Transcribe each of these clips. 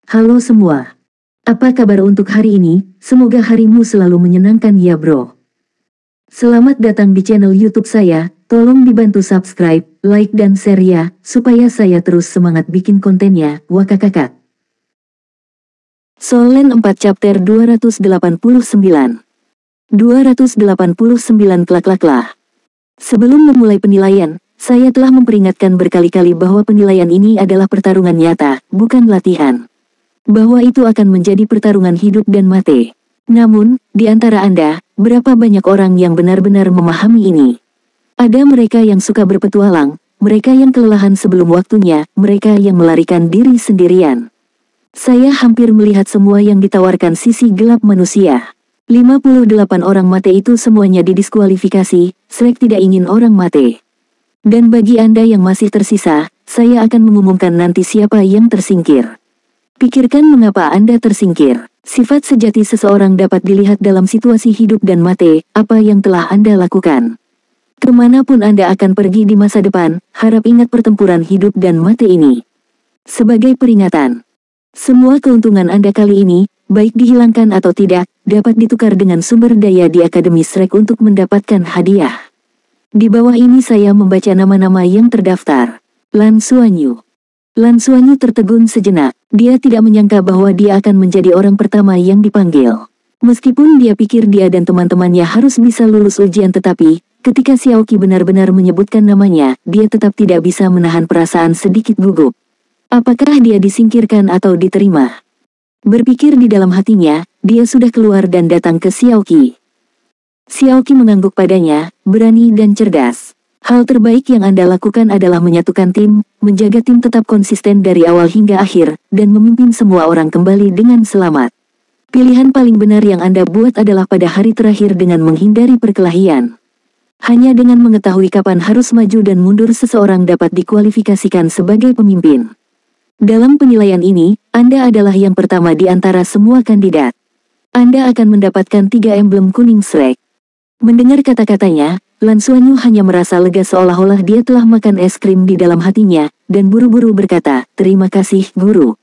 Halo semua. Apa kabar untuk hari ini? Semoga harimu selalu menyenangkan ya bro. Selamat datang di channel YouTube saya. Tolong dibantu subscribe, like dan share ya, supaya saya terus semangat bikin kontennya. Wakakakak. Solen 4 chapter 289. 289 klak. Sebelum memulai penilaian, saya telah memperingatkan berkali-kali bahwa penilaian ini adalah pertarungan nyata, bukan latihan. Bahwa itu akan menjadi pertarungan hidup dan mati. Namun, di antara Anda, berapa banyak orang yang benar-benar memahami ini? Ada mereka yang suka berpetualang, mereka yang kelelahan sebelum waktunya, mereka yang melarikan diri sendirian. Saya hampir melihat semua yang ditawarkan sisi gelap manusia. 58 orang mati itu semuanya didiskualifikasi, Shrek tidak ingin orang mati. Dan bagi Anda yang masih tersisa, saya akan mengumumkan nanti siapa yang tersingkir. Pikirkan mengapa Anda tersingkir. Sifat sejati seseorang dapat dilihat dalam situasi hidup dan mati, apa yang telah Anda lakukan. Kemanapun Anda akan pergi di masa depan, harap ingat pertempuran hidup dan mati ini. Sebagai peringatan, semua keuntungan Anda kali ini, baik dihilangkan atau tidak, dapat ditukar dengan sumber daya di Akademi Shrek untuk mendapatkan hadiah. Di bawah ini saya membaca nama-nama yang terdaftar. Lan Xuanyu. Lan Xuanyu tertegun sejenak, dia tidak menyangka bahwa dia akan menjadi orang pertama yang dipanggil. Meskipun dia pikir dia dan teman-temannya harus bisa lulus ujian tetapi, ketika Xiaoqi benar-benar menyebutkan namanya, dia tetap tidak bisa menahan perasaan sedikit gugup. Apakah dia disingkirkan atau diterima? Berpikir di dalam hatinya, dia sudah keluar dan datang ke Xiaoqi. Xiaoqi mengangguk padanya, berani dan cerdas. Hal terbaik yang Anda lakukan adalah menyatukan tim, menjaga tim tetap konsisten dari awal hingga akhir, dan memimpin semua orang kembali dengan selamat. Pilihan paling benar yang Anda buat adalah pada hari terakhir dengan menghindari perkelahian. Hanya dengan mengetahui kapan harus maju dan mundur seseorang dapat dikualifikasikan sebagai pemimpin. Dalam penilaian ini, Anda adalah yang pertama di antara semua kandidat. Anda akan mendapatkan 3 emblem kuning Shrek. Mendengar kata-katanya, Lan Xuanyu hanya merasa lega seolah-olah dia telah makan es krim di dalam hatinya, dan buru-buru berkata, "Terima kasih, Guru."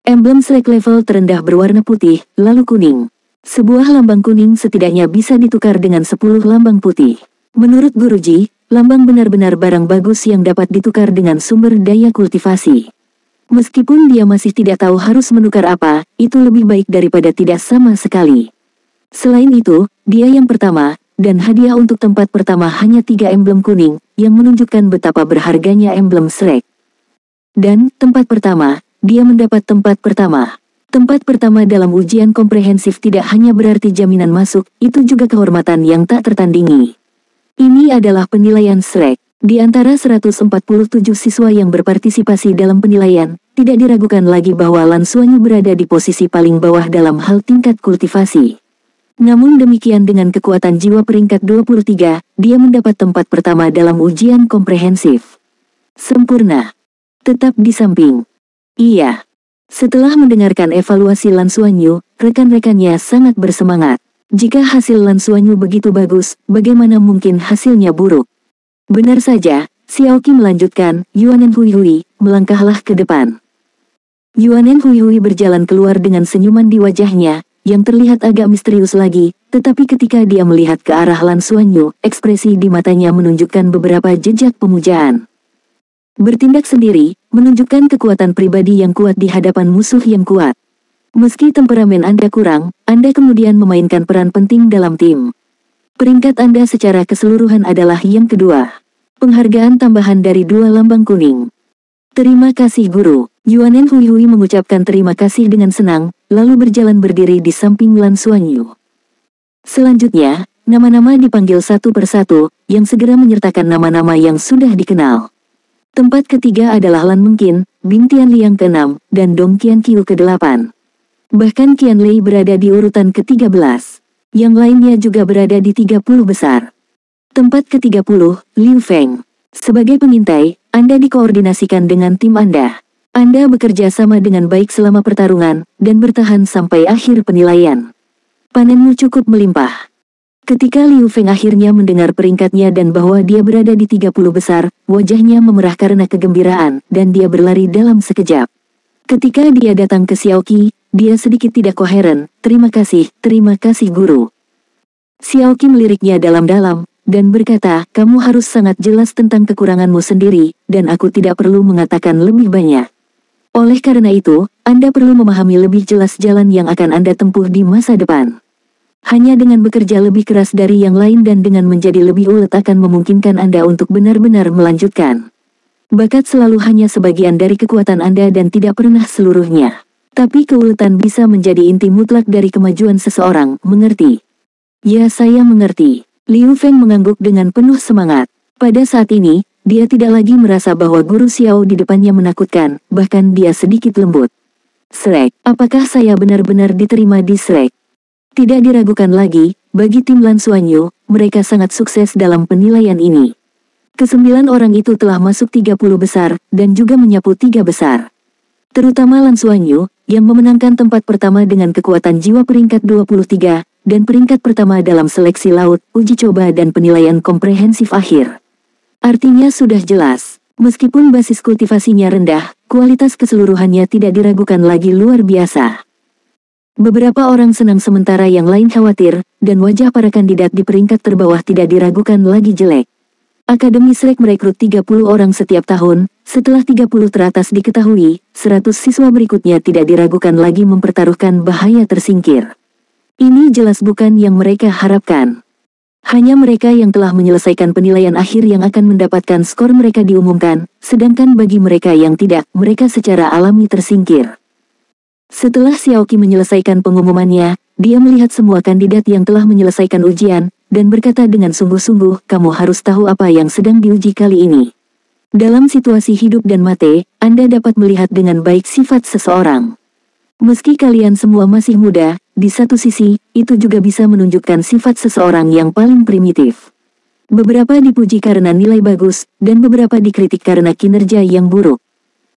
Emblem Shrek level terendah berwarna putih, lalu kuning. Sebuah lambang kuning setidaknya bisa ditukar dengan 10 lambang putih. Menurut Guruji, lambang benar-benar barang bagus yang dapat ditukar dengan sumber daya kultivasi. Meskipun dia masih tidak tahu harus menukar apa, itu lebih baik daripada tidak sama sekali. Selain itu, dia yang pertama, dan hadiah untuk tempat pertama hanya 3 emblem kuning, yang menunjukkan betapa berharganya emblem Shrek. Dan, tempat pertama, dia mendapat tempat pertama. Tempat pertama dalam ujian komprehensif tidak hanya berarti jaminan masuk, itu juga kehormatan yang tak tertandingi. Ini adalah penilaian Shrek. Di antara 147 siswa yang berpartisipasi dalam penilaian, tidak diragukan lagi bahwa Lan Xuanyu berada di posisi paling bawah dalam hal tingkat kultivasi. Namun demikian dengan kekuatan jiwa peringkat 23, dia mendapat tempat pertama dalam ujian komprehensif. Sempurna. Tetap di samping. Iya. Setelah mendengarkan evaluasi Lan Xuanyu, rekan-rekannya sangat bersemangat. Jika hasil Lan Xuanyu begitu bagus, bagaimana mungkin hasilnya buruk? Benar saja, Xiaoqi melanjutkan, Yuanen Hui, melangkahlah ke depan. Yuanen Hui berjalan keluar dengan senyuman di wajahnya, yang terlihat agak misterius lagi, tetapi ketika dia melihat ke arah Lan Xuanyu, ekspresi di matanya menunjukkan beberapa jejak pemujaan. Bertindak sendiri, menunjukkan kekuatan pribadi yang kuat di hadapan musuh yang kuat. Meski temperamen Anda kurang, Anda kemudian memainkan peran penting dalam tim. Peringkat Anda secara keseluruhan adalah yang kedua. Penghargaan tambahan dari 2 lambang kuning. Terima kasih Guru. Yuanen Hui mengucapkan terima kasih dengan senang, lalu berjalan berdiri di samping Lan Xuanyu. Selanjutnya, nama-nama dipanggil satu persatu, yang segera menyertakan nama-nama yang sudah dikenal. Tempat ketiga adalah Lan Mengqin, Bing Tianliang ke-6, dan Dong Qianqiu ke-8. Bahkan Qianlei berada di urutan ke-13. Yang lainnya juga berada di 30 besar. Tempat ke-30, Liu Feng. Sebagai pengintai, Anda dikoordinasikan dengan tim Anda. Anda bekerja sama dengan baik selama pertarungan, dan bertahan sampai akhir penilaian. Panenmu cukup melimpah. Ketika Liu Feng akhirnya mendengar peringkatnya dan bahwa dia berada di 30 besar, wajahnya memerah karena kegembiraan, dan dia berlari dalam sekejap. Ketika dia datang ke Xiaoqi, dia sedikit tidak koheren. Terima kasih guru. Xiaoqi meliriknya dalam-dalam, dan berkata, kamu harus sangat jelas tentang kekuranganmu sendiri, dan aku tidak perlu mengatakan lebih banyak. Oleh karena itu, Anda perlu memahami lebih jelas jalan yang akan Anda tempuh di masa depan. Hanya dengan bekerja lebih keras dari yang lain dan dengan menjadi lebih ulet akan memungkinkan Anda untuk benar-benar melanjutkan. Bakat selalu hanya sebagian dari kekuatan Anda dan tidak pernah seluruhnya. Tapi keuletan bisa menjadi inti mutlak dari kemajuan seseorang, mengerti? Ya, saya mengerti. Liu Feng mengangguk dengan penuh semangat. Pada saat ini, dia tidak lagi merasa bahwa guru Xiao di depannya menakutkan, bahkan dia sedikit lembut. Shrek, apakah saya benar-benar diterima di Shrek? Tidak diragukan lagi, bagi tim Lan Xuanyu, mereka sangat sukses dalam penilaian ini. Kesembilan orang itu telah masuk 30 besar, dan juga menyapu 3 besar. Terutama Lan Xuanyu, yang memenangkan tempat pertama dengan kekuatan jiwa peringkat 23, dan peringkat pertama dalam seleksi laut, uji coba dan penilaian komprehensif akhir. Artinya sudah jelas, meskipun basis kultivasinya rendah, kualitas keseluruhannya tidak diragukan lagi luar biasa. Beberapa orang senang sementara yang lain khawatir, dan wajah para kandidat di peringkat terbawah tidak diragukan lagi jelek. Akademi Shrek merekrut 30 orang setiap tahun, setelah 30 teratas diketahui, 100 siswa berikutnya tidak diragukan lagi mempertaruhkan bahaya tersingkir. Ini jelas bukan yang mereka harapkan. Hanya mereka yang telah menyelesaikan penilaian akhir yang akan mendapatkan skor mereka diumumkan, sedangkan bagi mereka yang tidak, mereka secara alami tersingkir. Setelah Xiaoqi menyelesaikan pengumumannya, dia melihat semua kandidat yang telah menyelesaikan ujian, dan berkata dengan sungguh-sungguh, kamu harus tahu apa yang sedang diuji kali ini. Dalam situasi hidup dan mati, Anda dapat melihat dengan baik sifat seseorang. Meski kalian semua masih muda, di satu sisi, itu juga bisa menunjukkan sifat seseorang yang paling primitif. Beberapa dipuji karena nilai bagus, dan beberapa dikritik karena kinerja yang buruk.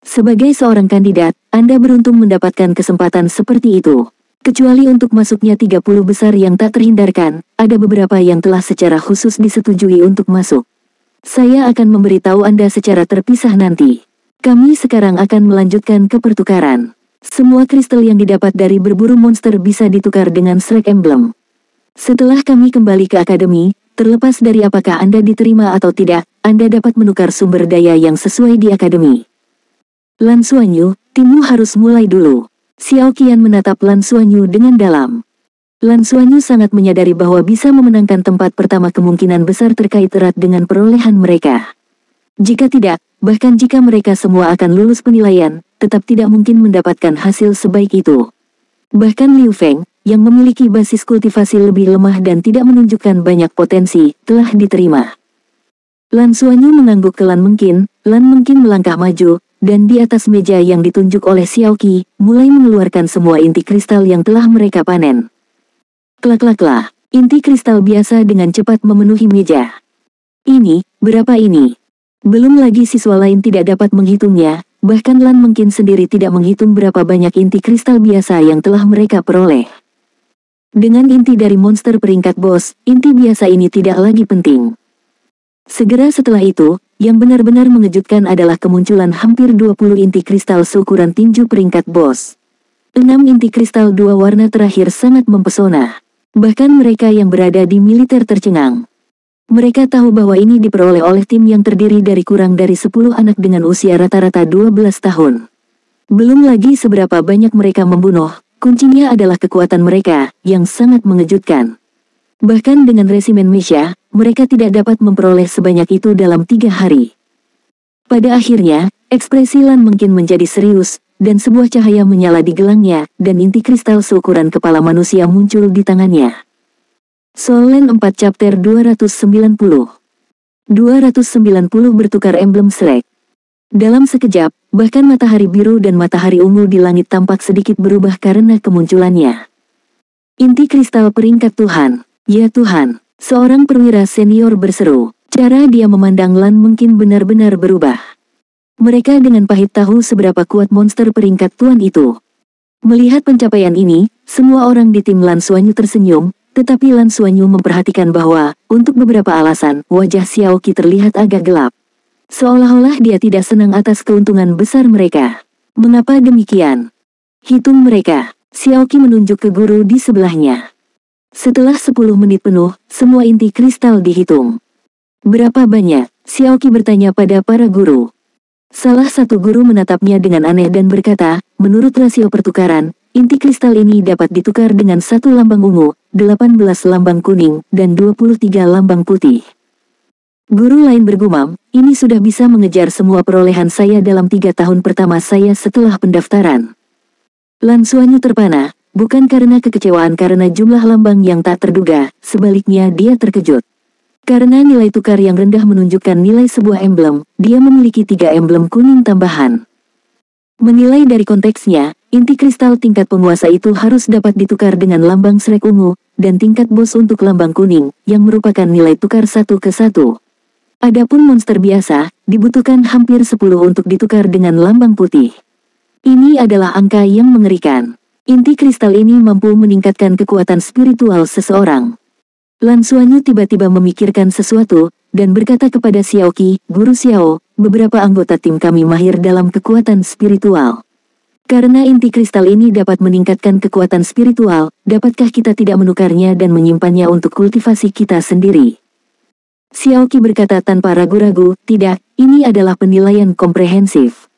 Sebagai seorang kandidat, Anda beruntung mendapatkan kesempatan seperti itu. Kecuali untuk masuknya 30 besar yang tak terhindarkan, ada beberapa yang telah secara khusus disetujui untuk masuk. Saya akan memberitahu Anda secara terpisah nanti. Kami sekarang akan melanjutkan ke pertukaran. Semua kristal yang didapat dari berburu monster bisa ditukar dengan Shrek Emblem. Setelah kami kembali ke akademi, terlepas dari apakah Anda diterima atau tidak, Anda dapat menukar sumber daya yang sesuai di akademi. Lan Xuanyu, timmu harus mulai dulu. Xiao Qian menatap Lan Xuanyu dengan dalam. Lan Xuanyu sangat menyadari bahwa bisa memenangkan tempat pertama kemungkinan besar terkait erat dengan perolehan mereka. Jika tidak, bahkan jika mereka semua akan lulus penilaian, tetap tidak mungkin mendapatkan hasil sebaik itu. Bahkan Liu Feng, yang memiliki basis kultivasi lebih lemah dan tidak menunjukkan banyak potensi, telah diterima. Lan Xuanyu mengangguk ke Lan Mengqin melangkah maju, dan di atas meja yang ditunjuk oleh Xiaoqi, mulai mengeluarkan semua inti kristal yang telah mereka panen. Klak-klak-klak, inti kristal biasa dengan cepat memenuhi meja. Ini, berapa ini? Belum lagi siswa lain tidak dapat menghitungnya, bahkan Lan Mengqin sendiri tidak menghitung berapa banyak inti kristal biasa yang telah mereka peroleh. Dengan inti dari monster peringkat bos, inti biasa ini tidak lagi penting. Segera setelah itu, yang benar-benar mengejutkan adalah kemunculan hampir 20 inti kristal seukuran tinju peringkat bos. 6 inti kristal 2 warna terakhir sangat mempesona. Bahkan mereka yang berada di militer tercengang. Mereka tahu bahwa ini diperoleh oleh tim yang terdiri dari kurang dari 10 anak dengan usia rata-rata 12 tahun. Belum lagi seberapa banyak mereka membunuh, kuncinya adalah kekuatan mereka, yang sangat mengejutkan. Bahkan dengan resimen Mesya, mereka tidak dapat memperoleh sebanyak itu dalam 3 hari. Pada akhirnya, ekspresi Lan Mengqin menjadi serius, dan sebuah cahaya menyala di gelangnya, dan inti kristal seukuran kepala manusia muncul di tangannya. Solen 4 Chapter 290 bertukar emblem Shrek. Dalam sekejap, bahkan matahari biru dan matahari ungu di langit tampak sedikit berubah karena kemunculannya. Inti kristal peringkat Tuhan. Ya Tuhan, seorang perwira senior berseru. Cara dia memandang Lan Mengqin benar-benar berubah. Mereka dengan pahit tahu seberapa kuat monster peringkat Tuan itu. Melihat pencapaian ini, semua orang di tim Lan Xuanyu tersenyum, tetapi Lan Xuanyu memperhatikan bahwa, untuk beberapa alasan, wajah Xiaoqi terlihat agak gelap. Seolah-olah dia tidak senang atas keuntungan besar mereka. Mengapa demikian? Hitung mereka. Xiaoqi menunjuk ke guru di sebelahnya. Setelah 10 menit penuh, semua inti kristal dihitung. Berapa banyak? Xiaoqi bertanya pada para guru. Salah satu guru menatapnya dengan aneh dan berkata, menurut rasio pertukaran, inti kristal ini dapat ditukar dengan 1 lambang ungu, 18 lambang kuning, dan 23 lambang putih. Guru lain bergumam, ini sudah bisa mengejar semua perolehan saya dalam 3 tahun pertama saya setelah pendaftaran. Lan Xuanyu terpana, bukan karena kekecewaan karena jumlah lambang yang tak terduga, sebaliknya dia terkejut. Karena nilai tukar yang rendah menunjukkan nilai sebuah emblem, dia memiliki 3 emblem kuning tambahan. Menilai dari konteksnya, inti kristal tingkat penguasa itu harus dapat ditukar dengan lambang Shrek ungu, dan tingkat bos untuk lambang kuning, yang merupakan nilai tukar 1 ke 1. Adapun monster biasa, dibutuhkan hampir 10 untuk ditukar dengan lambang putih. Ini adalah angka yang mengerikan. Inti kristal ini mampu meningkatkan kekuatan spiritual seseorang. Lan Xuanyu tiba-tiba memikirkan sesuatu, dan berkata kepada Xiaoqi, Guru Xiao, beberapa anggota tim kami mahir dalam kekuatan spiritual. Karena inti kristal ini dapat meningkatkan kekuatan spiritual, dapatkah kita tidak menukarnya dan menyimpannya untuk kultivasi kita sendiri? Xiaoqi berkata tanpa ragu-ragu, tidak, ini adalah penilaian komprehensif.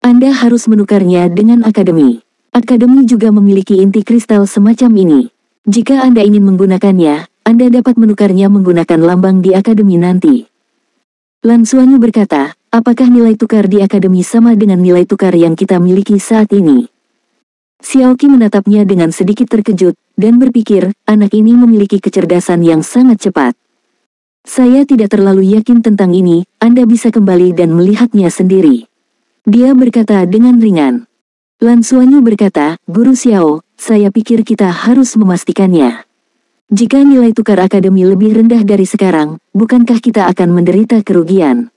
Anda harus menukarnya dengan akademi. Akademi juga memiliki inti kristal semacam ini. Jika Anda ingin menggunakannya, Anda dapat menukarnya menggunakan lambang di akademi nanti. Lan Xuanyu berkata, apakah nilai tukar di akademi sama dengan nilai tukar yang kita miliki saat ini? Xiaoqi menatapnya dengan sedikit terkejut, dan berpikir, anak ini memiliki kecerdasan yang sangat cepat. Saya tidak terlalu yakin tentang ini, Anda bisa kembali dan melihatnya sendiri. Dia berkata dengan ringan. Lan Xuanyu berkata, Guru Xiao, saya pikir kita harus memastikannya. Jika nilai tukar akademi lebih rendah dari sekarang, bukankah kita akan menderita kerugian?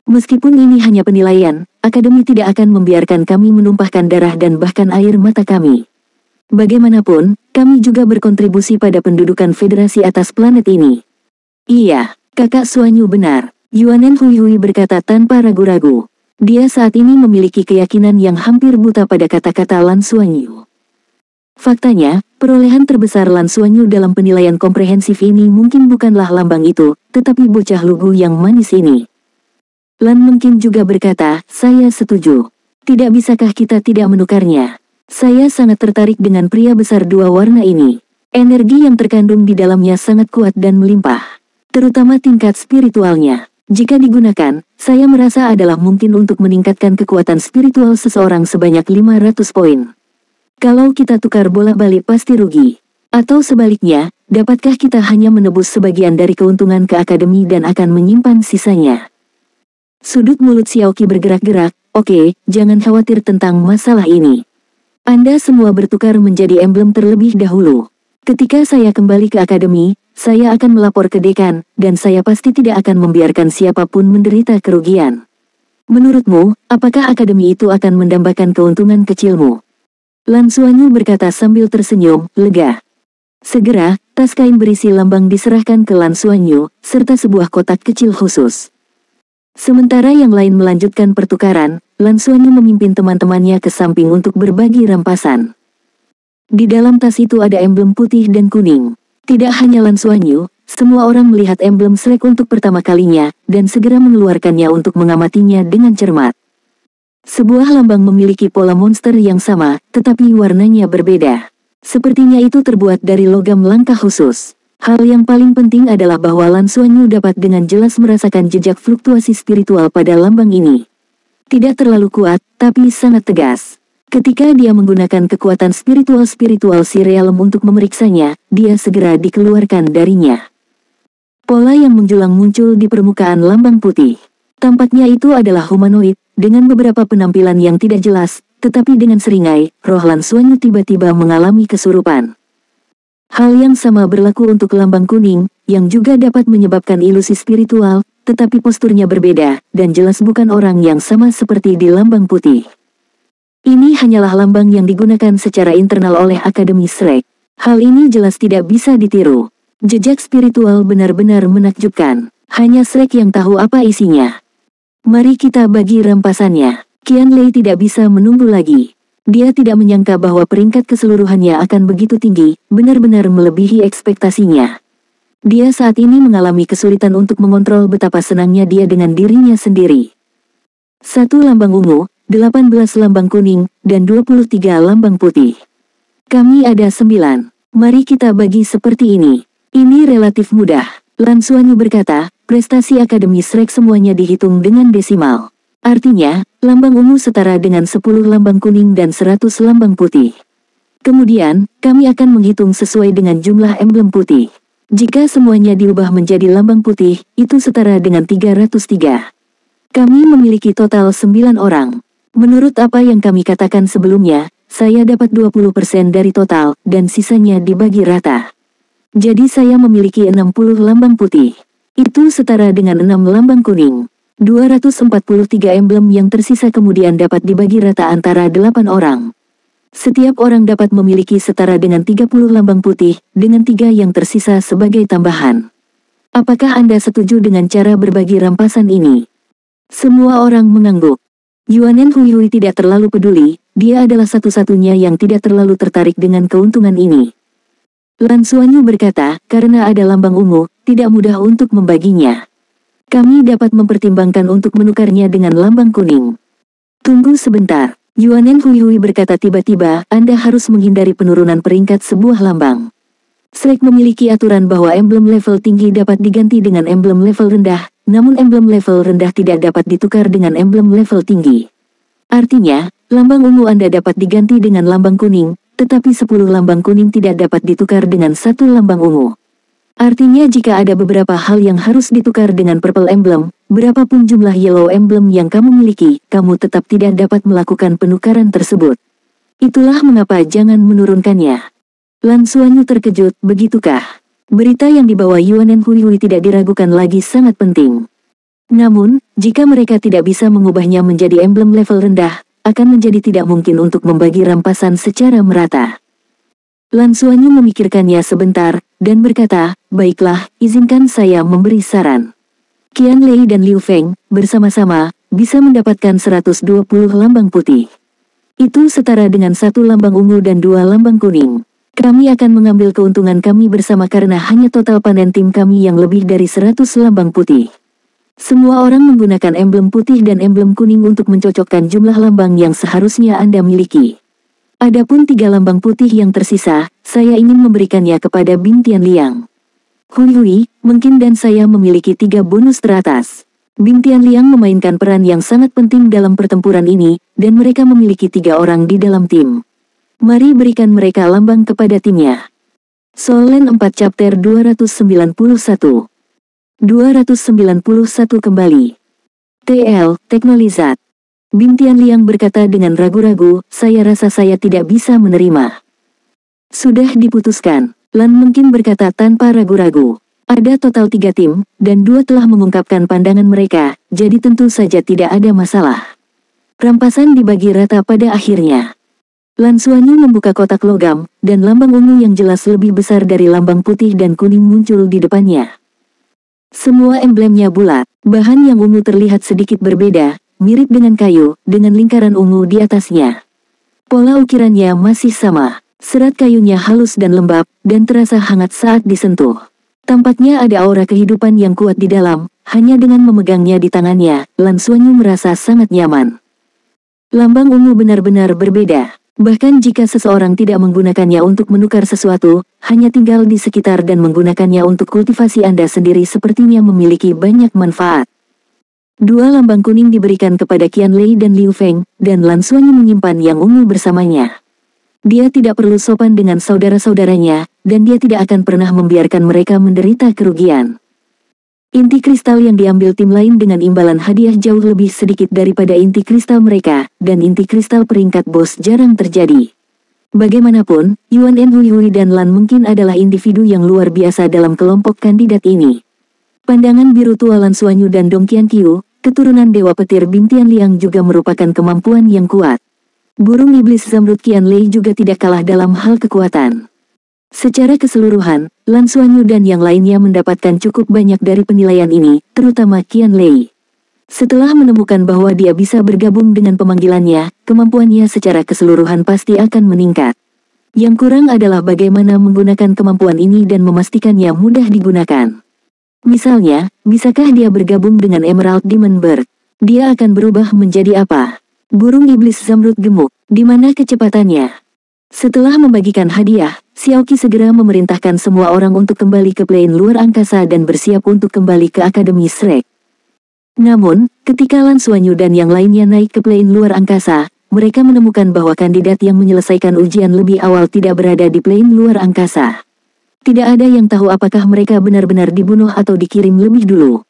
Meskipun ini hanya penilaian, akademi tidak akan membiarkan kami menumpahkan darah dan bahkan air mata kami. Bagaimanapun, kami juga berkontribusi pada pendudukan federasi atas planet ini. Iya, kakak Xuanyu benar. Yuanen Hui berkata tanpa ragu-ragu. Dia saat ini memiliki keyakinan yang hampir buta pada kata-kata Lan Xuanyu. Faktanya, perolehan terbesar Lan Xuanyu dalam penilaian komprehensif ini mungkin bukanlah lambang itu, tetapi bocah lugu yang manis ini. Lan mungkin juga berkata, saya setuju. Tidak bisakah kita tidak menukarnya? Saya sangat tertarik dengan pria besar 2 warna ini. Energi yang terkandung di dalamnya sangat kuat dan melimpah. Terutama tingkat spiritualnya. Jika digunakan, saya merasa adalah mungkin untuk meningkatkan kekuatan spiritual seseorang sebanyak 500 poin. Kalau kita tukar bolak-balik pasti rugi. Atau sebaliknya, dapatkah kita hanya menebus sebagian dari keuntungan ke akademi dan akan menyimpan sisanya? Sudut mulut Xiaoqi bergerak-gerak, oke, jangan khawatir tentang masalah ini. Anda semua bertukar menjadi emblem terlebih dahulu. Ketika saya kembali ke akademi, saya akan melapor ke dekan, dan saya pasti tidak akan membiarkan siapapun menderita kerugian. Menurutmu, apakah akademi itu akan mendambakan keuntungan kecilmu? Lan Xuanyu berkata sambil tersenyum, lega. Segera, tas kain berisi lambang diserahkan ke Lan Xuanyu, serta sebuah kotak kecil khusus. Sementara yang lain melanjutkan pertukaran, Lan Xuanyu memimpin teman-temannya ke samping untuk berbagi rampasan. Di dalam tas itu ada emblem putih dan kuning. Tidak hanya Lan Xuanyu, semua orang melihat emblem Shrek untuk pertama kalinya, dan segera mengeluarkannya untuk mengamatinya dengan cermat. Sebuah lambang memiliki pola monster yang sama, tetapi warnanya berbeda. Sepertinya itu terbuat dari logam langka khusus. Hal yang paling penting adalah bahwa Lan Xuanyu dapat dengan jelas merasakan jejak fluktuasi spiritual pada lambang ini. Tidak terlalu kuat, tapi sangat tegas. Ketika dia menggunakan kekuatan spiritual si realem untuk memeriksanya, dia segera dikeluarkan darinya. Pola yang menjulang muncul di permukaan lambang putih. Tampaknya itu adalah humanoid, dengan beberapa penampilan yang tidak jelas, tetapi dengan seringai, roh Lan Xuanyu tiba-tiba mengalami kesurupan. Hal yang sama berlaku untuk lambang kuning, yang juga dapat menyebabkan ilusi spiritual, tetapi posturnya berbeda, dan jelas bukan orang yang sama seperti di lambang putih. Ini hanyalah lambang yang digunakan secara internal oleh Akademi Shrek. Hal ini jelas tidak bisa ditiru. Jejak spiritual benar-benar menakjubkan. Hanya Shrek yang tahu apa isinya. Mari kita bagi rampasannya. Qian Lei tidak bisa menunggu lagi. Dia tidak menyangka bahwa peringkat keseluruhannya akan begitu tinggi, benar-benar melebihi ekspektasinya. Dia saat ini mengalami kesulitan untuk mengontrol betapa senangnya dia dengan dirinya sendiri. 1 lambang ungu, 18 lambang kuning, dan 23 lambang putih. Kami ada 9. Mari kita bagi seperti ini. Ini relatif mudah. Lan Xuanyu berkata, prestasi akademis Rex semuanya dihitung dengan desimal. Artinya, lambang ungu setara dengan 10 lambang kuning dan 100 lambang putih. Kemudian, kami akan menghitung sesuai dengan jumlah emblem putih. Jika semuanya diubah menjadi lambang putih, itu setara dengan 303. Kami memiliki total 9 orang. Menurut apa yang kami katakan sebelumnya, saya dapat 20% dari total, dan sisanya dibagi rata. Jadi saya memiliki 60 lambang putih. Itu setara dengan 6 lambang kuning. 243 emblem yang tersisa kemudian dapat dibagi rata antara 8 orang. Setiap orang dapat memiliki setara dengan 30 lambang putih, dengan 3 yang tersisa sebagai tambahan. Apakah Anda setuju dengan cara berbagi rampasan ini? Semua orang mengangguk. Yuanen Huihui tidak terlalu peduli, dia adalah satu-satunya yang tidak terlalu tertarik dengan keuntungan ini. Lan Xuanyu berkata, karena ada lambang ungu, tidak mudah untuk membaginya. Kami dapat mempertimbangkan untuk menukarnya dengan lambang kuning. Tunggu sebentar. Yuanen Huihui berkata tiba-tiba, Anda harus menghindari penurunan peringkat sebuah lambang. Slack memiliki aturan bahwa emblem level tinggi dapat diganti dengan emblem level rendah, namun emblem level rendah tidak dapat ditukar dengan emblem level tinggi. Artinya, lambang ungu Anda dapat diganti dengan lambang kuning, tetapi 10 lambang kuning tidak dapat ditukar dengan 1 lambang ungu. Artinya jika ada beberapa hal yang harus ditukar dengan purple emblem, berapapun jumlah yellow emblem yang kamu miliki, kamu tetap tidak dapat melakukan penukaran tersebut. Itulah mengapa jangan menurunkannya. Lan Xuanyu terkejut, begitukah? Berita yang dibawa Yuanen Huihui tidak diragukan lagi sangat penting. Namun, jika mereka tidak bisa mengubahnya menjadi emblem level rendah, akan menjadi tidak mungkin untuk membagi rampasan secara merata. Lan Xuanyu memikirkannya sebentar, dan berkata, baiklah, izinkan saya memberi saran. Qian Lei dan Liu Feng, bersama-sama, bisa mendapatkan 120 lambang putih. Itu setara dengan 1 lambang ungu dan 2 lambang kuning. Kami akan mengambil keuntungan kami bersama karena hanya total panen tim kami yang lebih dari 100 lambang putih. Semua orang menggunakan emblem putih dan emblem kuning untuk mencocokkan jumlah lambang yang seharusnya Anda miliki. Adapun 3 lambang putih yang tersisa, saya ingin memberikannya kepada Bing Tianliang. Huihui, mungkin dan saya memiliki 3 bonus teratas. Bing Tianliang memainkan peran yang sangat penting dalam pertempuran ini, dan mereka memiliki 3 orang di dalam tim. Mari berikan mereka lambang kepada timnya. Solen 4 Chapter 291 kembali. TL, Teknolizat. Bing Tianliang berkata dengan ragu-ragu, saya rasa saya tidak bisa menerima. Sudah diputuskan, Lan mungkin berkata tanpa ragu-ragu. Ada total 3 tim, dan 2 telah mengungkapkan pandangan mereka, jadi tentu saja tidak ada masalah. Rampasan dibagi rata pada akhirnya. Lan Xuanyu membuka kotak logam, dan lambang ungu yang jelas lebih besar dari lambang putih dan kuning muncul di depannya. Semua emblemnya bulat, bahan yang ungu terlihat sedikit berbeda, mirip dengan kayu, dengan lingkaran ungu di atasnya. Pola ukirannya masih sama, serat kayunya halus dan lembab, dan terasa hangat saat disentuh. Tampaknya ada aura kehidupan yang kuat di dalam, hanya dengan memegangnya di tangannya, Lan Xuanyu merasa sangat nyaman. Lambang ungu benar-benar berbeda. Bahkan jika seseorang tidak menggunakannya untuk menukar sesuatu, hanya tinggal di sekitar dan menggunakannya untuk kultivasi Anda sendiri sepertinya memiliki banyak manfaat. 2 lambang kuning diberikan kepada Qian Lei dan Liu Feng, dan Lan Xuanyu menyimpan yang ungu bersamanya. Dia tidak perlu sopan dengan saudara-saudaranya, dan dia tidak akan pernah membiarkan mereka menderita kerugian. Inti kristal yang diambil tim lain dengan imbalan hadiah jauh lebih sedikit daripada inti kristal mereka, dan inti kristal peringkat bos jarang terjadi. Bagaimanapun, Yuanen Huihui dan Lan mungkin adalah individu yang luar biasa dalam kelompok kandidat ini. Pandangan biru tua Lan Xuanyu dan Dong Qianqiu, keturunan Dewa Petir Bing Tianliang juga merupakan kemampuan yang kuat. Burung iblis Zamrud Qian Lei juga tidak kalah dalam hal kekuatan. Secara keseluruhan, Lan Xuanyu dan yang lainnya mendapatkan cukup banyak dari penilaian ini, terutama Qian Lei. Setelah menemukan bahwa dia bisa bergabung dengan pemanggilannya, kemampuannya secara keseluruhan pasti akan meningkat. Yang kurang adalah bagaimana menggunakan kemampuan ini dan memastikannya mudah digunakan. Misalnya, bisakah dia bergabung dengan Emerald Demon Bird? Dia akan berubah menjadi apa? Burung iblis Zamrud gemuk, di mana kecepatannya? Setelah membagikan hadiah, Xiaoqi segera memerintahkan semua orang untuk kembali ke plane luar angkasa dan bersiap untuk kembali ke Akademi Shrek. Namun, ketika Lan Xuanyu dan yang lainnya naik ke plane luar angkasa, mereka menemukan bahwa kandidat yang menyelesaikan ujian lebih awal tidak berada di plane luar angkasa. Tidak ada yang tahu apakah mereka benar-benar dibunuh atau dikirim lebih dulu.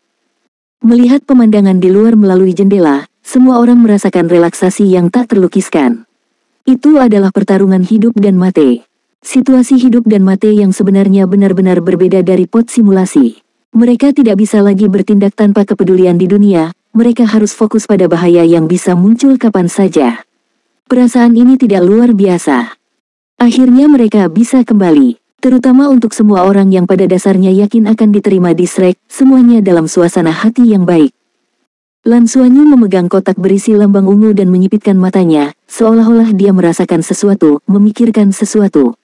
Melihat pemandangan di luar melalui jendela, semua orang merasakan relaksasi yang tak terlukiskan. Itu adalah pertarungan hidup dan mati. Situasi hidup dan mati yang sebenarnya benar-benar berbeda dari pot simulasi. Mereka tidak bisa lagi bertindak tanpa kepedulian di dunia, mereka harus fokus pada bahaya yang bisa muncul kapan saja. Perasaan ini tidak luar biasa. Akhirnya mereka bisa kembali, terutama untuk semua orang yang pada dasarnya yakin akan diterima di Shrek, semuanya dalam suasana hati yang baik. Lan Xuanyu memegang kotak berisi lambang ungu dan menyipitkan matanya, seolah-olah dia merasakan sesuatu, memikirkan sesuatu.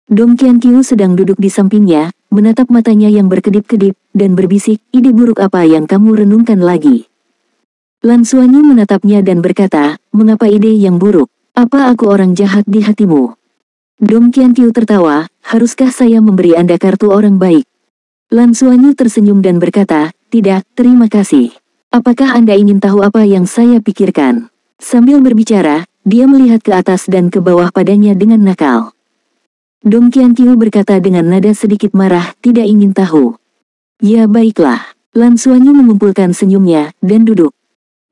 Dong Qianqiu sedang duduk di sampingnya, menatap matanya yang berkedip-kedip, dan berbisik, ide buruk apa yang kamu renungkan lagi? Lan Xuanyu menatapnya dan berkata, mengapa ide yang buruk? Apa aku orang jahat di hatimu? Dong Qianqiu tertawa, haruskah saya memberi Anda kartu orang baik? Lan Xuanyu tersenyum dan berkata, tidak, terima kasih. Apakah Anda ingin tahu apa yang saya pikirkan? Sambil berbicara, dia melihat ke atas dan ke bawah padanya dengan nakal. Dong Qianqiu berkata dengan nada sedikit marah, tidak ingin tahu. Ya baiklah. Lan Xuanyu mengumpulkan senyumnya, dan duduk.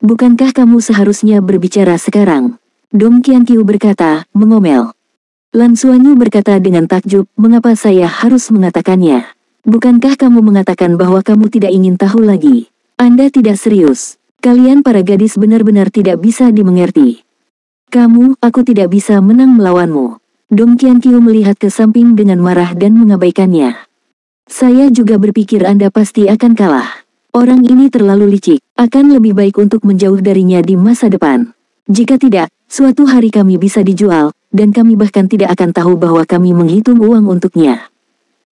Bukankah kamu seharusnya berbicara sekarang? Dong Qianqiu berkata, mengomel. Lan Xuanyu berkata dengan takjub, mengapa saya harus mengatakannya? Bukankah kamu mengatakan bahwa kamu tidak ingin tahu lagi? Anda tidak serius. Kalian para gadis benar-benar tidak bisa dimengerti. Aku tidak bisa menang melawanmu. Dong Qianqiu melihat ke samping dengan marah dan mengabaikannya. Saya juga berpikir Anda pasti akan kalah. Orang ini terlalu licik, akan lebih baik untuk menjauh darinya di masa depan. Jika tidak, suatu hari kami bisa dijual, dan kami bahkan tidak akan tahu bahwa kami menghitung uang untuknya.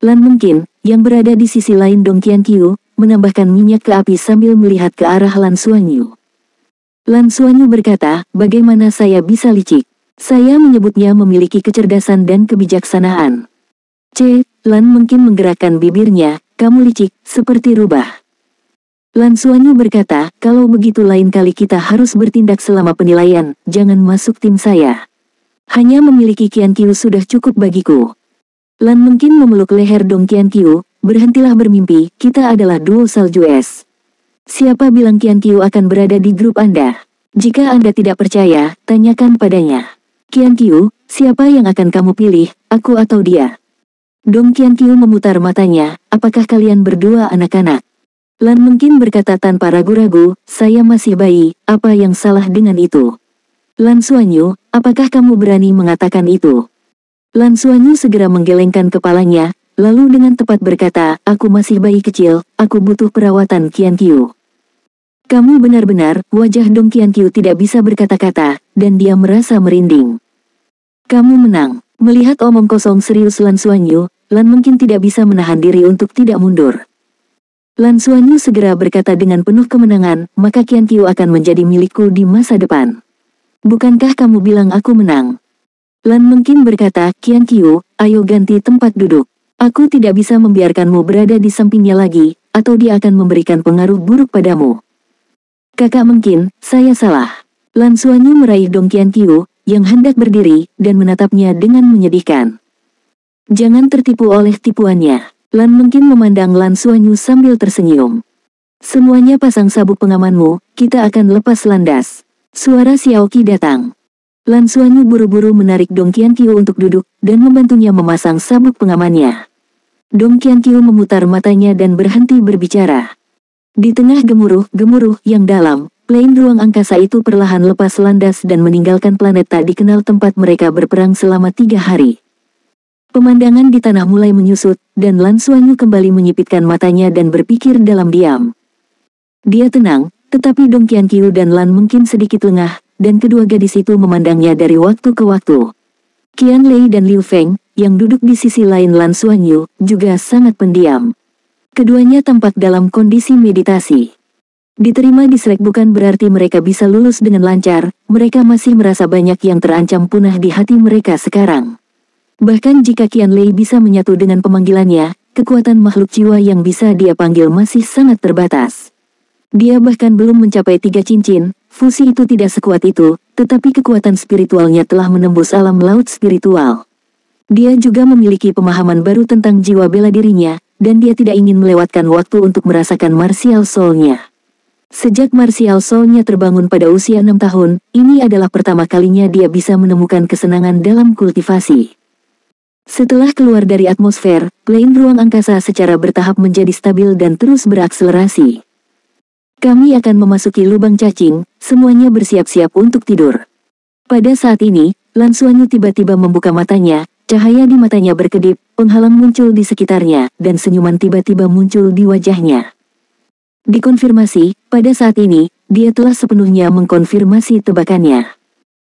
Lan mungkin, yang berada di sisi lain Dong Qianqiu, menambahkan minyak ke api sambil melihat ke arah Lan Xuanyu. Lan Xuanyu berkata, bagaimana saya bisa licik? Saya menyebutnya memiliki kecerdasan dan kebijaksanaan. Lan mungkin menggerakkan bibirnya, kamu licik, seperti rubah. Lan Xuanyu berkata, kalau begitu lain kali kita harus bertindak selama penilaian, jangan masuk tim saya. Hanya memiliki Qianqiu sudah cukup bagiku. Lan mungkin memeluk leher Dong Qianqiu, berhentilah bermimpi, kita adalah duo salju es. Siapa bilang Qianqiu akan berada di grup Anda? Jika Anda tidak percaya, tanyakan padanya. Qianqiu, siapa yang akan kamu pilih, aku atau dia? Dong Qianqiu memutar matanya, apakah kalian berdua anak-anak? Lan mungkin berkata tanpa ragu-ragu, saya masih bayi, apa yang salah dengan itu? Lan Xuanyu, apakah kamu berani mengatakan itu? Lan Xuanyu segera menggelengkan kepalanya, lalu dengan tepat berkata, aku masih bayi kecil, aku butuh perawatan Qianqiu. Kamu benar-benar, wajah Dong Qianqiu tidak bisa berkata-kata, dan dia merasa merinding. Kamu menang. Melihat omong kosong serius Lan Xuanyu, Lan mungkin tidak bisa menahan diri untuk tidak mundur. Lan Xuanyu segera berkata dengan penuh kemenangan, maka Qianqiu akan menjadi milikku di masa depan. Bukankah kamu bilang aku menang? Lan mungkin berkata, Qianqiu, ayo ganti tempat duduk. Aku tidak bisa membiarkanmu berada di sampingnya lagi, atau dia akan memberikan pengaruh buruk padamu. Kakak mungkin, saya salah. Lan Xuanyu meraih Dong Qianqiu, yang hendak berdiri, dan menatapnya dengan menyedihkan. Jangan tertipu oleh tipuannya. Lan mungkin memandang Lan Xuanyu sambil tersenyum. Semuanya pasang sabuk pengamanmu, kita akan lepas landas. Suara Xiaoqi datang. Lan Xuanyu buru-buru menarik Dong Qianqiu untuk duduk, dan membantunya memasang sabuk pengamannya. Dong Qianqiu memutar matanya dan berhenti berbicara. Di tengah gemuruh yang dalam, plane ruang angkasa itu perlahan lepas landas dan meninggalkan planet tak dikenal tempat mereka berperang selama 3 hari. Pemandangan di tanah mulai menyusut, dan Lan Xuanyu kembali menyipitkan matanya dan berpikir dalam diam. Dia tenang, Tetapi Dong Qianqiu dan Lan mungkin sedikit lengah, dan kedua gadis itu memandangnya dari waktu ke waktu. Qian Lei dan Liu Feng, yang duduk di sisi lain Lan Xuanyu, juga sangat pendiam. Keduanya tampak dalam kondisi meditasi. Diterima di Shrek bukan berarti mereka bisa lulus dengan lancar, mereka masih merasa banyak yang terancam punah di hati mereka sekarang. Bahkan jika Qian Lei bisa menyatu dengan pemanggilannya, kekuatan makhluk jiwa yang bisa dia panggil masih sangat terbatas. Dia bahkan belum mencapai 3 cincin, fusi itu tidak sekuat itu, tetapi kekuatan spiritualnya telah menembus alam laut spiritual. Dia juga memiliki pemahaman baru tentang jiwa bela dirinya, dan dia tidak ingin melewatkan waktu untuk merasakan martial soul-nya. Sejak martial soul-nya terbangun pada usia 6 tahun, ini adalah pertama kalinya dia bisa menemukan kesenangan dalam kultivasi. Setelah keluar dari atmosfer, plane ruang angkasa secara bertahap menjadi stabil dan terus berakselerasi. Kami akan memasuki lubang cacing, semuanya bersiap-siap untuk tidur. Pada saat ini, Lan Xuanyu tiba-tiba membuka matanya, cahaya di matanya berkedip, penghalang muncul di sekitarnya, dan senyuman tiba-tiba muncul di wajahnya. Dikonfirmasi, pada saat ini, dia telah sepenuhnya mengkonfirmasi tebakannya.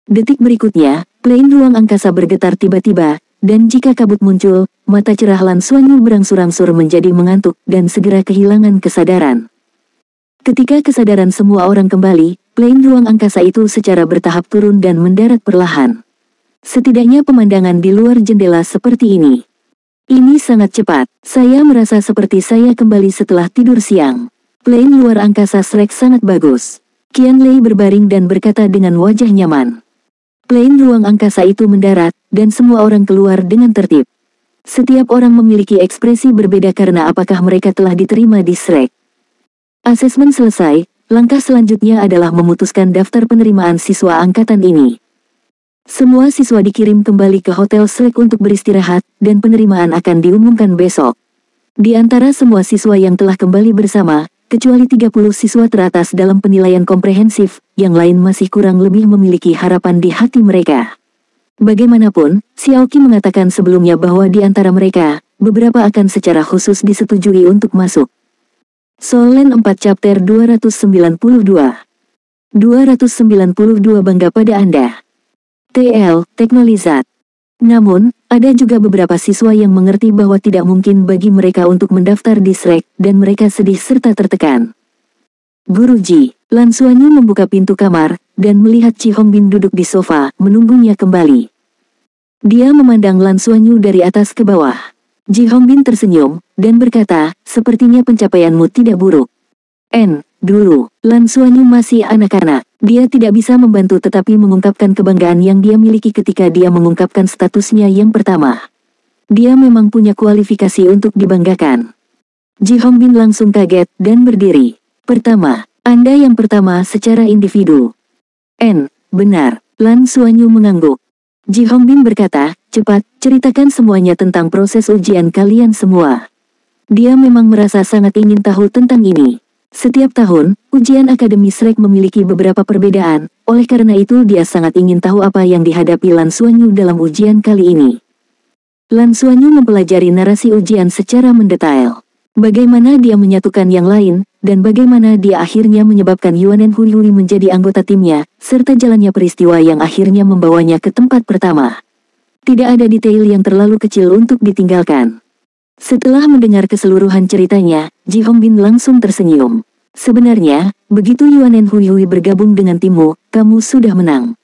Detik berikutnya, plane ruang angkasa bergetar tiba-tiba, dan jika kabut muncul, mata cerah Lan Xuanyu berangsur-angsur menjadi mengantuk dan segera kehilangan kesadaran. Ketika kesadaran semua orang kembali, plane ruang angkasa itu secara bertahap turun dan mendarat perlahan. Setidaknya pemandangan di luar jendela seperti ini. Ini sangat cepat, saya merasa seperti saya kembali setelah tidur siang. Plane luar angkasa Shrek sangat bagus. Qian Lei berbaring dan berkata dengan wajah nyaman. Plane ruang angkasa itu mendarat, dan semua orang keluar dengan tertib. Setiap orang memiliki ekspresi berbeda karena apakah mereka telah diterima di Shrek. Asesmen selesai, langkah selanjutnya adalah memutuskan daftar penerimaan siswa angkatan ini. Semua siswa dikirim kembali ke Hotel Shrek untuk beristirahat, dan penerimaan akan diumumkan besok. Di antara semua siswa yang telah kembali bersama, kecuali 30 siswa teratas dalam penilaian komprehensif, yang lain masih kurang lebih memiliki harapan di hati mereka. Bagaimanapun, Xiaoqi mengatakan sebelumnya bahwa di antara mereka, beberapa akan secara khusus disetujui untuk masuk. Solen 4 Chapter 292 bangga pada Anda. TL, Teknolizat. Namun, ada juga beberapa siswa yang mengerti bahwa tidak mungkin bagi mereka untuk mendaftar di Shrek, dan mereka sedih serta tertekan. Guruji, Lan Xuanyu membuka pintu kamar, dan melihat Chi Hongbin duduk di sofa, menunggunya kembali. Dia memandang Lan Xuanyu dari atas ke bawah. Ji Hongbin tersenyum, dan berkata, sepertinya pencapaianmu tidak buruk. Dulu, Lan Xuanyu masih anak-anak. Dia tidak bisa membantu tetapi mengungkapkan kebanggaan yang dia miliki ketika dia mengungkapkan statusnya yang pertama. Dia memang punya kualifikasi untuk dibanggakan. Ji Hongbin langsung kaget dan berdiri. Pertama, Anda yang pertama secara individu. Benar, Lan Xuanyu mengangguk. Ji Hongbin berkata, cepat, ceritakan semuanya tentang proses ujian kalian semua. Dia memang merasa sangat ingin tahu tentang ini. Setiap tahun, ujian Akademi Shrek memiliki beberapa perbedaan, oleh karena itu dia sangat ingin tahu apa yang dihadapi Lan Xuanyu dalam ujian kali ini. Lan Xuanyu mempelajari narasi ujian secara mendetail. Bagaimana dia menyatukan yang lain, dan bagaimana dia akhirnya menyebabkan Yuanen Huihui menjadi anggota timnya, serta jalannya peristiwa yang akhirnya membawanya ke tempat pertama. Tidak ada detail yang terlalu kecil untuk ditinggalkan. Setelah mendengar keseluruhan ceritanya, Ji Hongbin langsung tersenyum. Sebenarnya, begitu Yuanen Huihui bergabung dengan timmu, kamu sudah menang.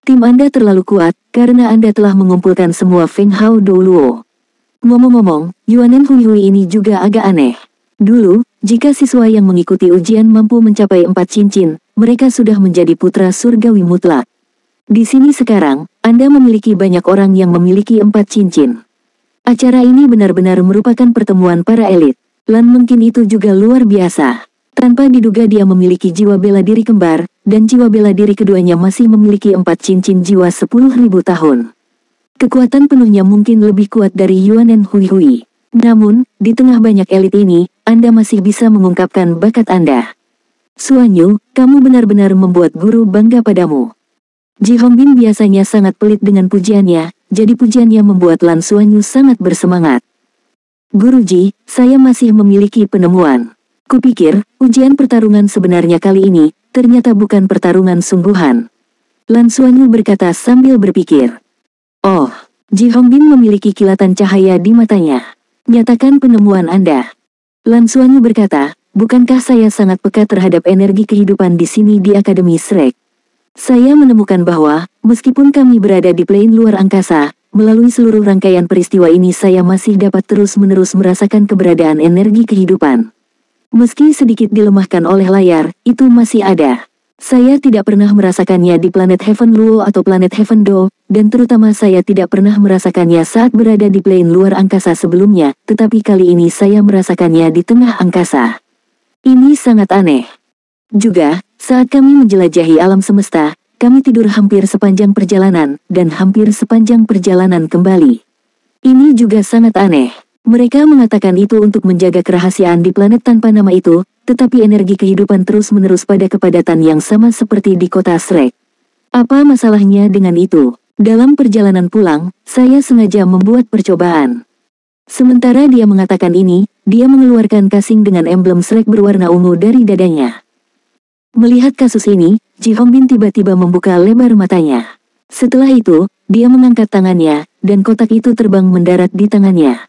Tim Anda terlalu kuat, karena Anda telah mengumpulkan semua Feng Hao Douluo. Ngomong-ngomong, Yuanen Huihui ini juga agak aneh. Dulu, jika siswa yang mengikuti ujian mampu mencapai 4 cincin, mereka sudah menjadi putra surgawi mutlak. Di sini sekarang, Anda memiliki banyak orang yang memiliki 4 cincin. Acara ini benar-benar merupakan pertemuan para elit. Lan mungkin itu juga luar biasa. Tanpa diduga dia memiliki jiwa bela diri kembar, dan jiwa bela diri keduanya masih memiliki 4 cincin jiwa 10.000 tahun. Kekuatan penuhnya mungkin lebih kuat dari Yuanen Huihui. Namun, di tengah banyak elit ini, Anda masih bisa mengungkapkan bakat Anda. Xuanyu, kamu benar-benar membuat guru bangga padamu. Ji Hongbin biasanya sangat pelit dengan pujiannya, jadi pujiannya membuat Lan Xuanyu sangat bersemangat. Guruji, saya masih memiliki penemuan. Kupikir, ujian pertarungan sebenarnya kali ini, ternyata bukan pertarungan sungguhan. Lan Xuanyu berkata sambil berpikir. Oh, Ji Hongbin memiliki kilatan cahaya di matanya. Nyatakan penemuan Anda. Lan Xuanyu berkata, bukankah saya sangat peka terhadap energi kehidupan di sini di Akademi Shrek? Saya menemukan bahwa, meskipun kami berada di plane luar angkasa, melalui seluruh rangkaian peristiwa ini saya masih dapat terus-menerus merasakan keberadaan energi kehidupan. Meski sedikit dilemahkan oleh layar, itu masih ada. Saya tidak pernah merasakannya di planet Heaven Luo atau planet Heaven Do, dan terutama saya tidak pernah merasakannya saat berada di plane luar angkasa sebelumnya, tetapi kali ini saya merasakannya di tengah angkasa. Ini sangat aneh. Juga, saat kami menjelajahi alam semesta, kami tidur hampir sepanjang perjalanan, dan hampir sepanjang perjalanan kembali. Ini juga sangat aneh. Mereka mengatakan itu untuk menjaga kerahasiaan di planet tanpa nama itu, tetapi energi kehidupan terus-menerus pada kepadatan yang sama seperti di kota Shrek. Apa masalahnya dengan itu? Dalam perjalanan pulang, saya sengaja membuat percobaan. Sementara dia mengatakan ini, dia mengeluarkan casing dengan emblem Shrek berwarna ungu dari dadanya. Melihat kasus ini, Ji Hongbin tiba-tiba membuka lebar matanya. Setelah itu, dia mengangkat tangannya, dan kotak itu terbang mendarat di tangannya.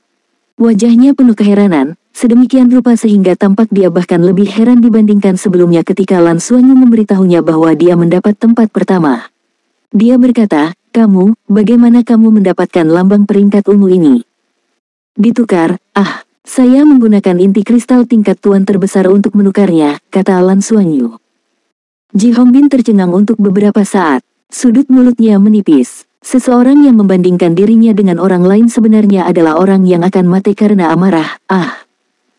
Wajahnya penuh keheranan, sedemikian rupa sehingga tampak dia bahkan lebih heran dibandingkan sebelumnya ketika Lan Xuanyu memberitahunya bahwa dia mendapat tempat pertama. Dia berkata, "Kamu, bagaimana kamu mendapatkan lambang peringkat ungu ini?" "Ditukar, saya menggunakan inti kristal tingkat tuan terbesar untuk menukarnya," kata Lan Xuanyu. Ji Hongbin tercengang untuk beberapa saat. Sudut mulutnya menipis. Seseorang yang membandingkan dirinya dengan orang lain sebenarnya adalah orang yang akan mati karena amarah.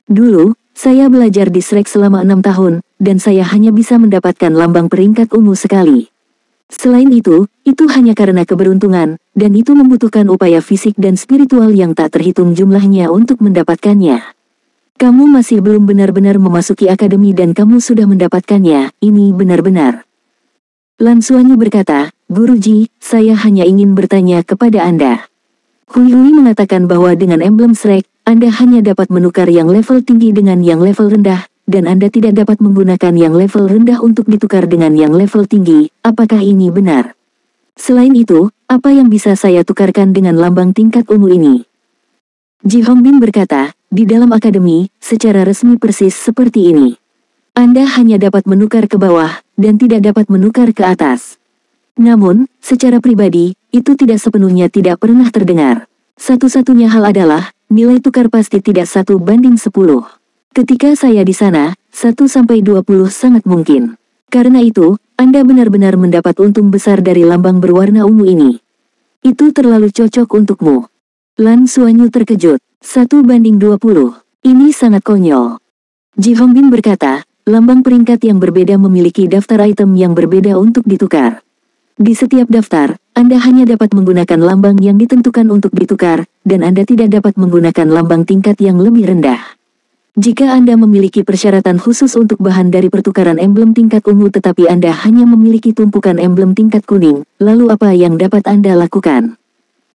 Dulu, saya belajar di Shrek selama 6 tahun, dan saya hanya bisa mendapatkan lambang peringkat ungu sekali. Selain itu hanya karena keberuntungan, dan itu membutuhkan upaya fisik dan spiritual yang tak terhitung jumlahnya untuk mendapatkannya. Kamu masih belum benar-benar memasuki akademi dan kamu sudah mendapatkannya, ini benar-benar. Lan Xuanyu berkata, "Guruji, saya hanya ingin bertanya kepada Anda." Hui Hui mengatakan bahwa dengan emblem Shrek, Anda hanya dapat menukar yang level tinggi dengan yang level rendah, dan Anda tidak dapat menggunakan yang level rendah untuk ditukar dengan yang level tinggi. Apakah ini benar? Selain itu, apa yang bisa saya tukarkan dengan lambang tingkat ungu ini? Ji Hongbin berkata, di dalam akademi, secara resmi persis seperti ini. Anda hanya dapat menukar ke bawah, dan tidak dapat menukar ke atas. Namun, secara pribadi, itu tidak sepenuhnya tidak pernah terdengar. Satu-satunya hal adalah, nilai tukar pasti tidak 1:10. Ketika saya di sana, 1-20 sangat mungkin. Karena itu, Anda benar-benar mendapat untung besar dari lambang berwarna ungu ini. Itu terlalu cocok untukmu. Lan Xuanyu terkejut. 1:20. Ini sangat konyol. Ji Hongbin berkata, lambang peringkat yang berbeda memiliki daftar item yang berbeda untuk ditukar. Di setiap daftar, Anda hanya dapat menggunakan lambang yang ditentukan untuk ditukar, dan Anda tidak dapat menggunakan lambang tingkat yang lebih rendah. Jika Anda memiliki persyaratan khusus untuk bahan dari pertukaran emblem tingkat ungu tetapi Anda hanya memiliki tumpukan emblem tingkat kuning, lalu apa yang dapat Anda lakukan?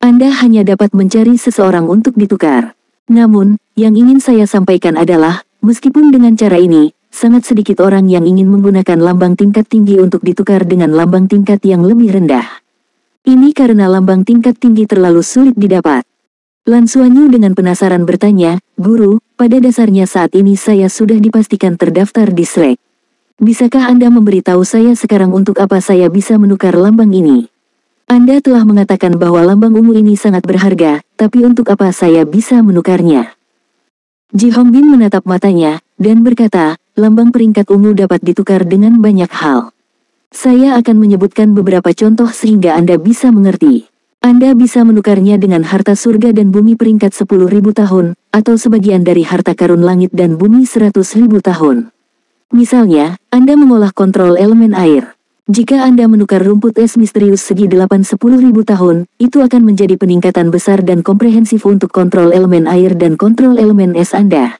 Anda hanya dapat mencari seseorang untuk ditukar. Namun, yang ingin saya sampaikan adalah, meskipun dengan cara ini, sangat sedikit orang yang ingin menggunakan lambang tingkat tinggi untuk ditukar dengan lambang tingkat yang lebih rendah. Ini karena lambang tingkat tinggi terlalu sulit didapat. Lan Xuanyu dengan penasaran bertanya, "Guru, pada dasarnya saat ini saya sudah dipastikan terdaftar di Shrek. Bisakah Anda memberitahu saya sekarang untuk apa saya bisa menukar lambang ini? Anda telah mengatakan bahwa lambang ungu ini sangat berharga, tapi untuk apa saya bisa menukarnya?" Ji Hongbin menatap matanya, dan berkata, lambang peringkat ungu dapat ditukar dengan banyak hal. Saya akan menyebutkan beberapa contoh sehingga Anda bisa mengerti. Anda bisa menukarnya dengan harta surga dan bumi peringkat 10.000 tahun, atau sebagian dari harta karun langit dan bumi 100.000 tahun. Misalnya, Anda mengolah kontrol elemen air. Jika Anda menukar rumput es misterius segi 10.000 tahun, itu akan menjadi peningkatan besar dan komprehensif untuk kontrol elemen air dan kontrol elemen es Anda.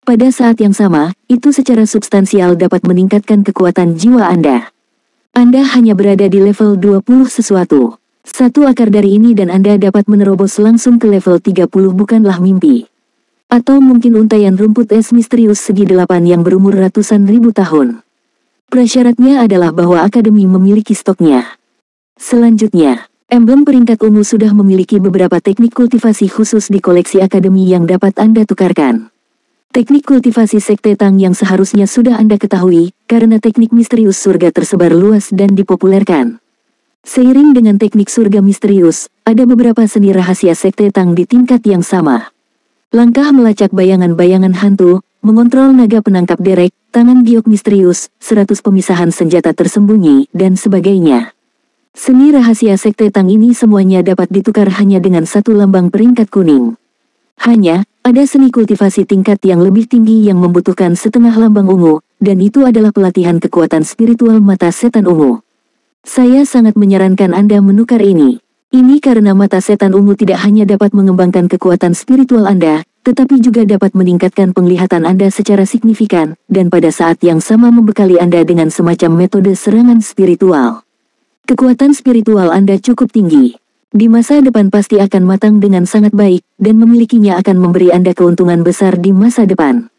Pada saat yang sama, itu secara substansial dapat meningkatkan kekuatan jiwa Anda. Anda hanya berada di level 20 sesuatu. Satu akar dari ini dan Anda dapat menerobos langsung ke level 30 bukanlah mimpi. Atau mungkin untaian rumput es misterius segi delapan yang berumur ratusan ribu tahun. Prasyaratnya adalah bahwa Akademi memiliki stoknya. Selanjutnya, emblem peringkat ungu sudah memiliki beberapa teknik kultivasi khusus di koleksi Akademi yang dapat Anda tukarkan. Teknik kultivasi Sekte Tang yang seharusnya sudah Anda ketahui, karena teknik misterius surga tersebar luas dan dipopulerkan. Seiring dengan teknik surga misterius, ada beberapa seni rahasia Sekte Tang di tingkat yang sama. Langkah melacak bayangan-bayangan hantu, mengontrol naga penangkap derek, tangan giok misterius, 100 pemisahan senjata tersembunyi, dan sebagainya. Seni rahasia Sekte Tang ini semuanya dapat ditukar hanya dengan satu lambang peringkat kuning. Hanya, ada seni kultivasi tingkat yang lebih tinggi yang membutuhkan setengah lambang ungu, dan itu adalah pelatihan kekuatan spiritual mata setan ungu. Saya sangat menyarankan Anda menukar ini. Ini karena mata setan ungu tidak hanya dapat mengembangkan kekuatan spiritual Anda, tetapi juga dapat meningkatkan penglihatan Anda secara signifikan, dan pada saat yang sama membekali Anda dengan semacam metode serangan spiritual. Kekuatan spiritual Anda cukup tinggi. Di masa depan pasti akan matang dengan sangat baik, dan memilikinya akan memberi Anda keuntungan besar di masa depan.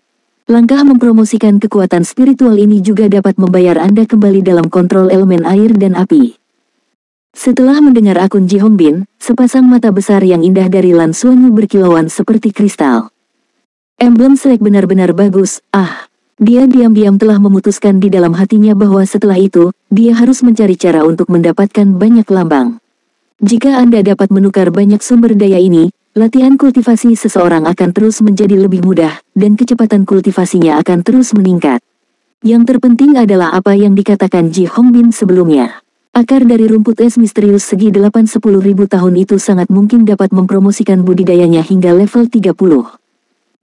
Langkah mempromosikan kekuatan spiritual ini juga dapat membayar Anda kembali dalam kontrol elemen air dan api. Setelah mendengar akun Ji Hongbin, sepasang mata besar yang indah dari Lan Xuanyu berkilauan seperti kristal. Emblem Slack benar-benar bagus, Dia diam-diam telah memutuskan di dalam hatinya bahwa setelah itu, dia harus mencari cara untuk mendapatkan banyak lambang. Jika Anda dapat menukar banyak sumber daya ini, latihan kultivasi seseorang akan terus menjadi lebih mudah, dan kecepatan kultivasinya akan terus meningkat. Yang terpenting adalah apa yang dikatakan Ji Hongbin sebelumnya. Akar dari rumput es misterius segi 8-10 ribu tahun itu sangat mungkin dapat mempromosikan budidayanya hingga level 30.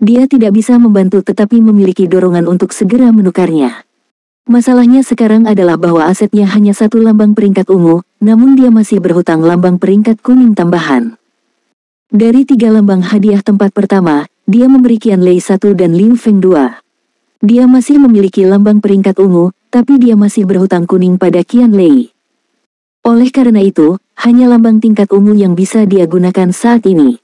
Dia tidak bisa membantu tetapi memiliki dorongan untuk segera menukarnya. Masalahnya sekarang adalah bahwa asetnya hanya satu lambang peringkat ungu, namun dia masih berhutang lambang peringkat kuning tambahan. Dari 3 lambang hadiah tempat pertama, dia memberi Qian Lei 1 dan Liu Feng 2. Dia masih memiliki lambang peringkat ungu, tapi dia masih berhutang kuning pada Qian Lei. Oleh karena itu, hanya lambang tingkat ungu yang bisa dia gunakan saat ini.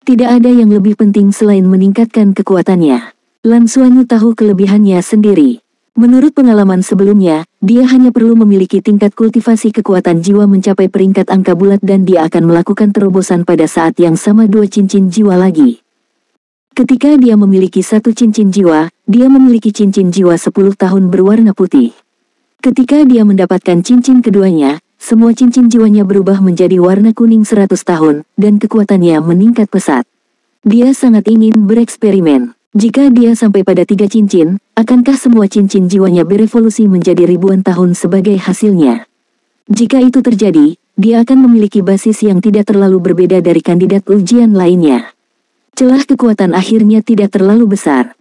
Tidak ada yang lebih penting selain meningkatkan kekuatannya. Lan Xuanyu tahu kelebihannya sendiri. Menurut pengalaman sebelumnya, dia hanya perlu memiliki tingkat kultivasi kekuatan jiwa mencapai peringkat angka bulat dan dia akan melakukan terobosan pada saat yang sama 2 cincin jiwa lagi. Ketika dia memiliki 1 cincin jiwa, dia memiliki cincin jiwa 10 tahun berwarna putih. Ketika dia mendapatkan cincin keduanya, semua cincin jiwanya berubah menjadi warna kuning 100 tahun, dan kekuatannya meningkat pesat. Dia sangat ingin bereksperimen. Jika dia sampai pada 3 cincin, akankah semua cincin jiwanya berevolusi menjadi ribuan tahun sebagai hasilnya? Jika itu terjadi, dia akan memiliki basis yang tidak terlalu berbeda dari kandidat ujian lainnya. Celah kekuatan akhirnya tidak terlalu besar.